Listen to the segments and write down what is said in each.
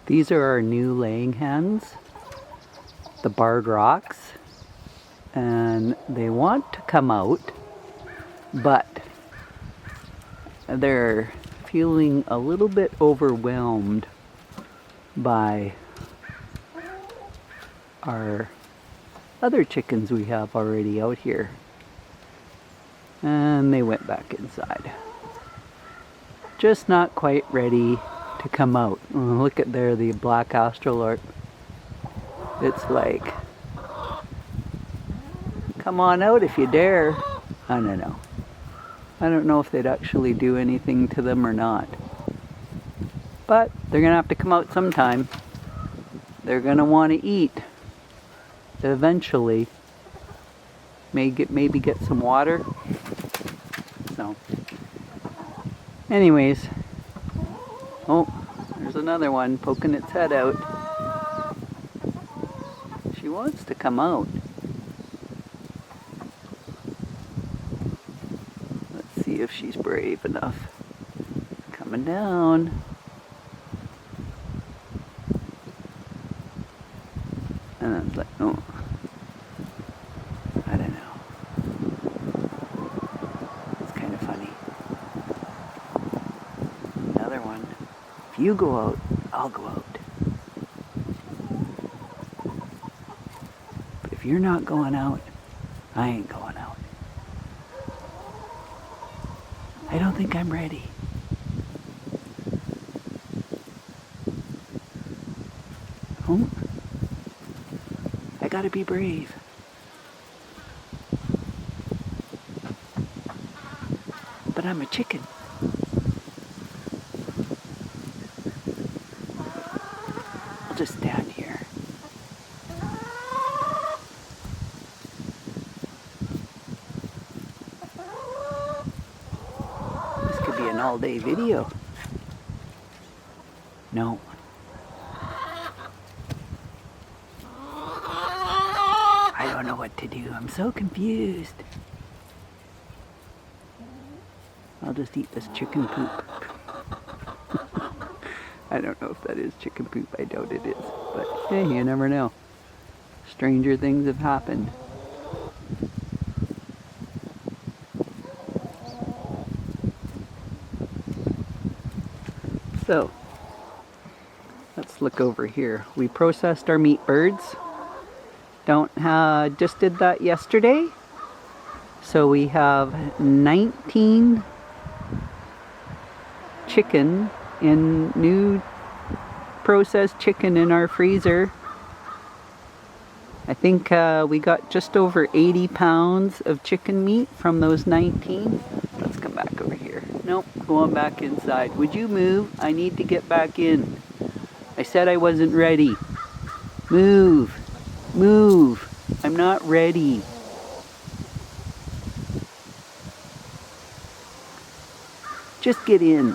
These are our new laying hens, the barred rocks, and they want to come out, but they're feeling a little bit overwhelmed by our other chickens we have already out here. And they went back inside. Just not quite ready to come out. Oh, look at there, the black astrolorp. It's like, come on out if you dare. I don't know. I don't know if they'd actually do anything to them or not. But they're gonna have to come out sometime. They're gonna want to eat eventually. Maybe get some water. So, anyways, oh, there's another one poking its head out. She wants to come out. Let's see if she's brave enough. Coming down. And then it's like, oh, I don't know. It's kind of funny. Another one. If you go out, I'll go out. But if you're not going out, I ain't going out. I don't think I'm ready. Oh, I gotta be brave. But I'm a chicken. I'll just stand here. This could be an all-day video. No. I don't know what to do. I'm so confused. I'll just eat this chicken poop. I don't know if that is chicken poop. I doubt it is. But hey, you never know. Stranger things have happened. So, let's look over here. We processed our meat birds. Just did that yesterday. So we have 19 chicken in new processed chicken in our freezer. I think we got just over 80 pounds of chicken meat from those 19. Let's come back over here. Nope, going back inside. Would you move? I need to get back in. I said I wasn't ready. Move. Move. I'm not ready. Just get in.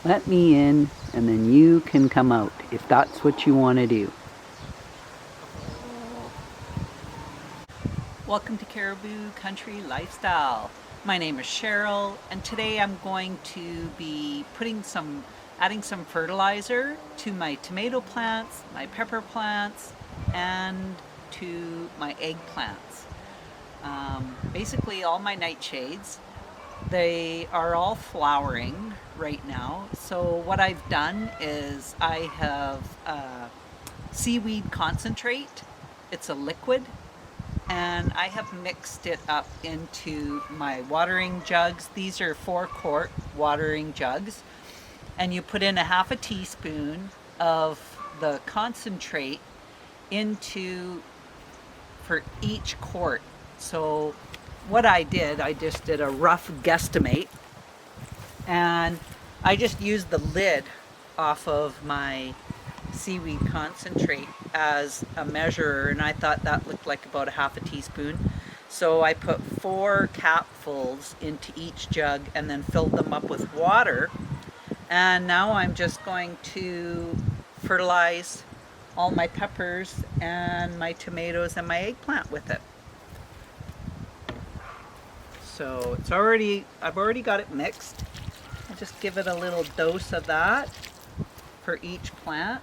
Let me in, and then you can come out if that's what you want to do. Welcome to Caribou Country Lifestyle. My name is Cheryl, and today I'm going to be adding some fertilizer to my tomato plants, my pepper plants, and to my eggplants. Basically all my nightshades, they are all flowering right now. So what I've done is I have seaweed concentrate. It's a liquid, and I have mixed it up into my watering jugs. These are 4-quart watering jugs, and you put in a half a teaspoon of the concentrate for each quart. So what I just did a rough guesstimate, and I just used the lid off of my seaweed concentrate as a measurer, and I thought that looked like about a half a teaspoon. So I put 4 capfuls into each jug and then filled them up with water. And now I'm just going to fertilize all my peppers and my tomatoes and my eggplant with it. So I've already got it mixed. I just give it a little dose of that for each plant.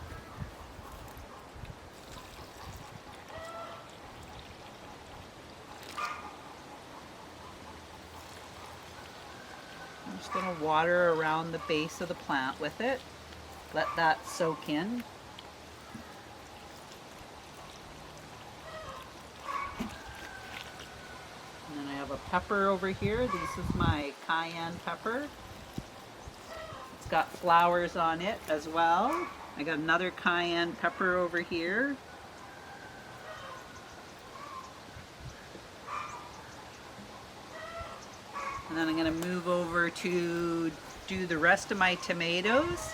I'm just going to water around the base of the plant with it. Let that soak in. And then I have a pepper over here. This is my cayenne pepper. It's got flowers on it as well. I got another cayenne pepper over here. And then I'm going to move over to do the rest of my tomatoes.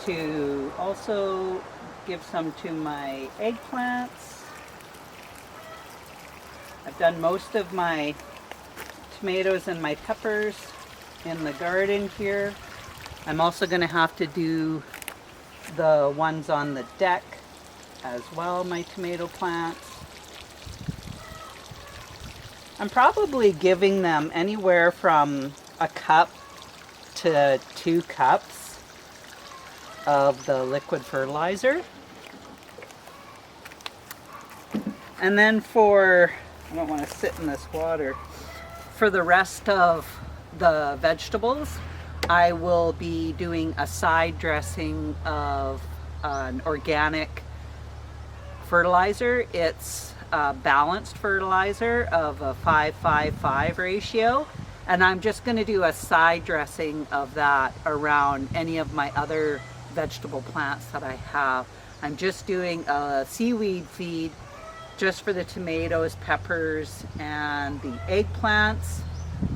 To also give some to my eggplants. I've done most of my tomatoes and my peppers in the garden here. I'm also going to have to do the ones on the deck as well, my tomato plants. I'm probably giving them anywhere from a cup to 2 cups of the liquid fertilizer. And then I don't want to sit in this water. For the rest of the vegetables, I will be doing a side dressing of an organic fertilizer. It's a balanced fertilizer of a 5-5-5 ratio. And I'm just going to do a side dressing of that around any of my other vegetable plants that I have. I'm just doing a seaweed feed just for the tomatoes, peppers, and the eggplants,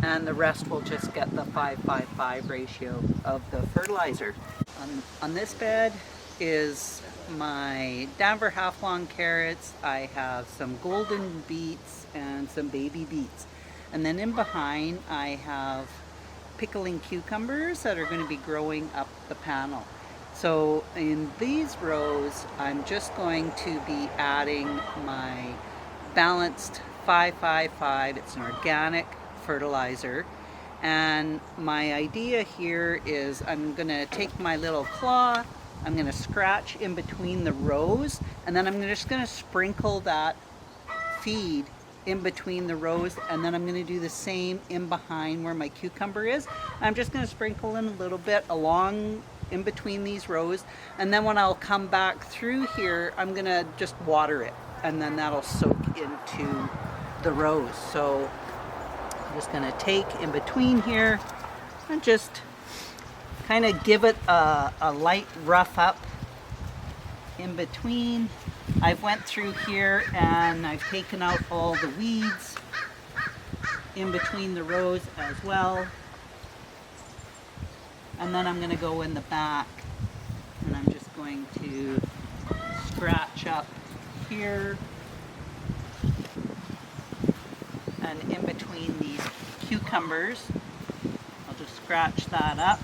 and the rest will just get the 5-5-5 ratio of the fertilizer. On this bed is my Denver half-long carrots. I have some golden beets and some baby beets. And then in behind I have pickling cucumbers that are going to be growing up the panel. So in these rows, I'm just going to be adding my balanced 5-5-5. It's an organic fertilizer. And my idea here is I'm going to take my little claw, I'm going to scratch in between the rows, and then I'm just going to sprinkle that feed in between the rows, and then I'm going to do the same in behind where my cucumber is. I'm just going to sprinkle in a little bit along in between these rows, and then when I'll come back through here, I'm going to just water it, and then that'll soak into the rows. So I'm just going to take in between here and just kind of give it a light rough up in between. I've went through here and I've taken out all the weeds in between the rows as well. And then I'm going to go in the back and I'm just going to scratch up here and in between these cucumbers. I'll just scratch that up.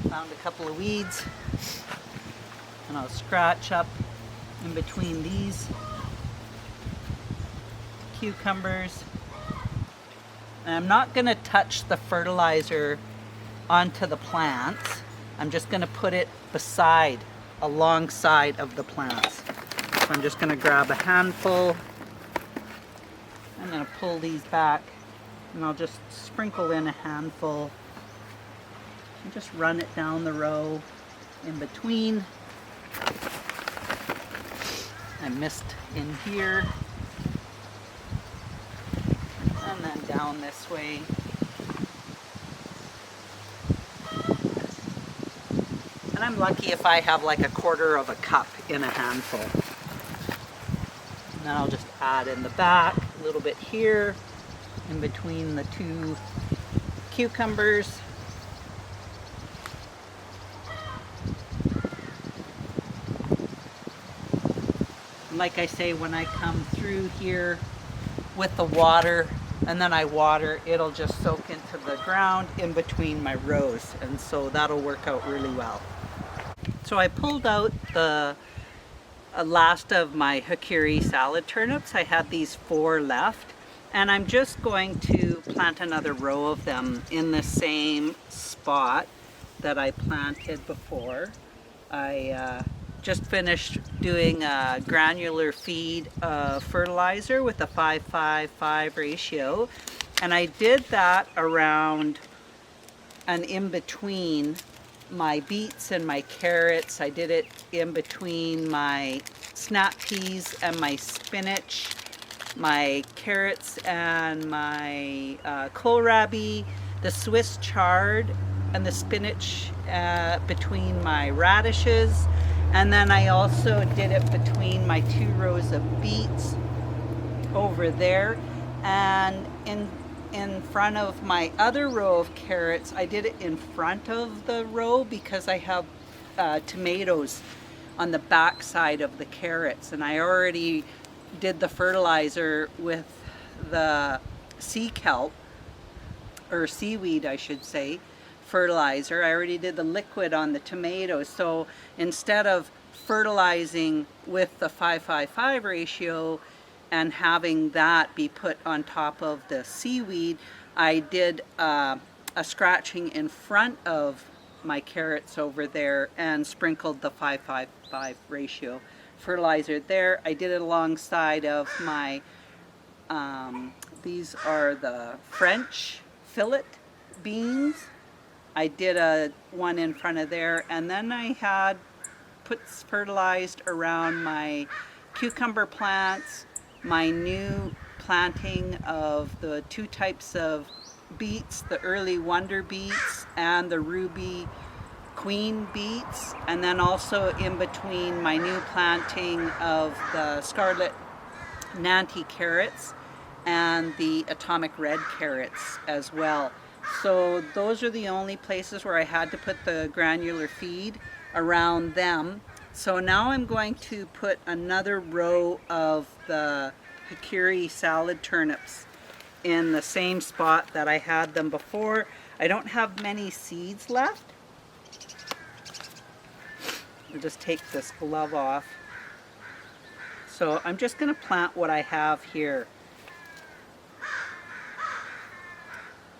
Found a couple of weeds. And I'll scratch up in between these cucumbers. And I'm not going to touch the fertilizer onto the plants. I'm just going to put it alongside of the plants. So I'm just going to grab a handful. I'm going to pull these back and I'll just sprinkle in a handful and just run it down the row in between. I missed in here and then down this way. And I'm lucky if I have like a quarter of a cup in a handful. And then I'll just add in the back a little bit here in between the 2 cucumbers. Like I say, when I come through here with the water and then I water, it'll just soak into the ground in between my rows, and so that'll work out really well. So I pulled out the last of my hikari salad turnips. I had these 4 left, and I'm just going to plant plant another row of them in the same spot that I planted before. I just finished doing a granular feed fertilizer with a 5-5-5 ratio, and I did that around and in between my beets and my carrots. I did it in between my snap peas and my spinach, my carrots and my kohlrabi, the Swiss chard and the spinach between my radishes, and then I also did it between my 2 rows of beets over there, and in front of my other row of carrots. I did it in front of the row because I have tomatoes on the back side of the carrots, and I already did the fertilizer with the sea kelp, or seaweed I should say, fertilizer. I already did the liquid on the tomatoes, so instead of fertilizing with the 5-5-5 ratio and having that be put on top of the seaweed, I did a scratching in front of my carrots over there and sprinkled the 5-5-5 ratio fertilizer there. I did it alongside of my, these are the French fillet beans. I did one in front of there, and then I had fertilized around my cucumber plants, my new planting of the 2 types of beets, the early wonder beets and the ruby queen beets, and then also in between my new planting of the scarlet Nanty carrots and the atomic red carrots as well. So those are the only places where I had to put the granular feed around them. So now I'm going to put another row of the Hikari salad turnips in the same spot that I had them before. I don't have many seeds left. I'll just take this glove off. So I'm just going to plant what I have here.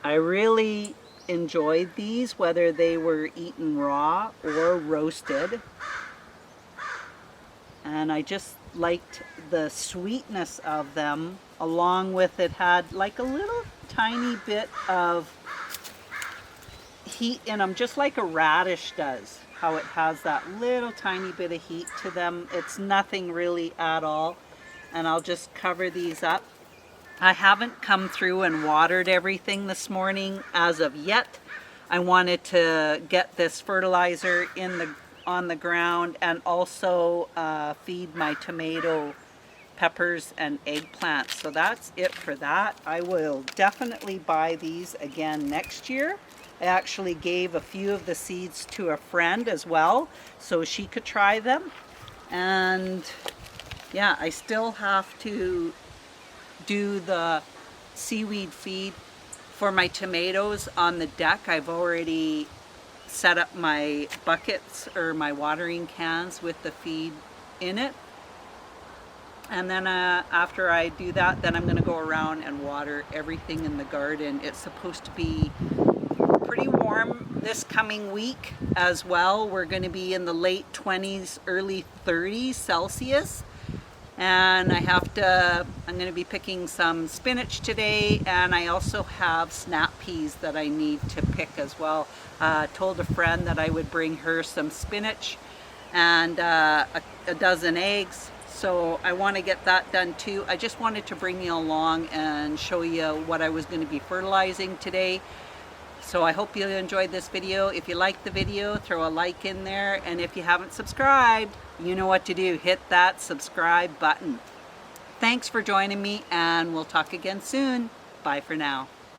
I really enjoyed these, whether they were eaten raw or roasted. And I just liked the sweetness of them, along with it had like a little tiny bit of heat in them, just like a radish does, how it has that little tiny bit of heat to them. It's nothing really at all. And I'll just cover these up. I haven't come through and watered everything this morning as of yet. I wanted to get this fertilizer on the ground and also feed my tomato, peppers, and eggplants. So that's it for that. I will definitely buy these again next year. I actually gave a few of the seeds to a friend as well, so she could try them. And yeah, I still have to do the seaweed feed for my tomatoes on the deck. I've already set up my buckets or my watering cans with the feed in it. And then after I do that, then I'm going to go around and water everything in the garden. It's supposed to be pretty warm this coming week as well. We're going to be in the late 20s, early 30s Celsius. And I'm going to be picking some spinach today, and I also have snap peas that I need to pick as well. Told a friend that I would bring her some spinach and a dozen eggs, so I want to get that done too. I just wanted to bring you along and show you what I was going to be fertilizing today. So I hope you enjoyed this video. If you liked the video, throw a like in there, and if you haven't subscribed, you know what to do. Hit that subscribe button. Thanks for joining me, and we'll talk again soon. Bye for now.